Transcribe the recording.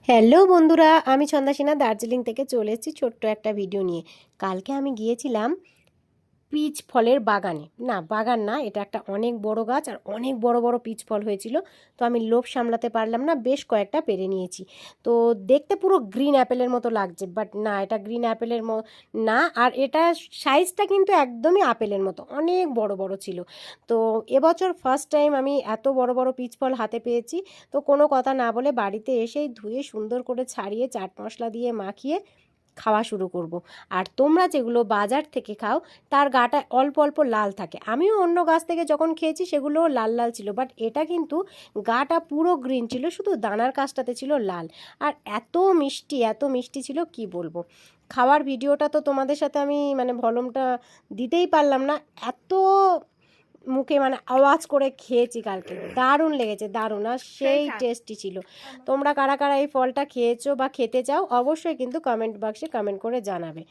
Hello বন্ধুরা, আমি ছন্দা সিনহা দার্জিলিং থেকে চলে এসেছি ছোট্ট একটা ভিডিও নিয়ে। কালকে আমি গিয়েছিলাম পিচ ফলের বাগানে। না, বাগান না, এটা একটা অনেক বড় গাছ আর অনেক বড় বড় পিচ ফল হয়েছিল। তো আমি লোভ সামলাতে পারলাম না, বেশ কয়েকটা পেরে নিয়েছি। তো দেখতে পুরো গ্রিন অ্যাপেলের মতো লাগছে, বাট না, এটা গ্রিন অ্যাপেলের না। আর এটা সাইজটা কিন্তু একদমই আপেলের মতো অনেক বড় বড় ছিল। তো এবছর ফার্স্ট টাইম আমি এত বড় বড় পিচ ফল হাতে পেয়েছি। তো কোনো কথা না বলে বাড়িতে এসেই ধুয়ে সুন্দর করে ছাড়িয়ে চাট মশলা দিয়ে মাখিয়ে খাওয়া শুরু করব। আর তোমরা যেগুলো বাজার থেকে খাও তার গাটা অল্প অল্প লাল থাকে। আমিও অন্য গাছ থেকে যখন খেয়েছি সেগুলো লাল লাল ছিল, বাট এটা কিন্তু গাটা পুরো গ্রিন ছিল, শুধু দানার কাছটাতে ছিল লাল। আর এত মিষ্টি, এত মিষ্টি ছিল কি বলবো। খাওয়ার ভিডিওটা তো তোমাদের সাথে আমি ভলিউমটা দিতেই পারলাম না, এত মুখে আওয়াজ করে খেয়েছি কালকে। দারুণ লেগেছে, দারুণ, আর সেই টেস্টি ছিল। তোমরা কারা কারা এই ফলটা খেয়েছো বা খেতে চাও অবশ্যই কিন্তু কমেন্ট বক্সে কমেন্ট করে জানাবে।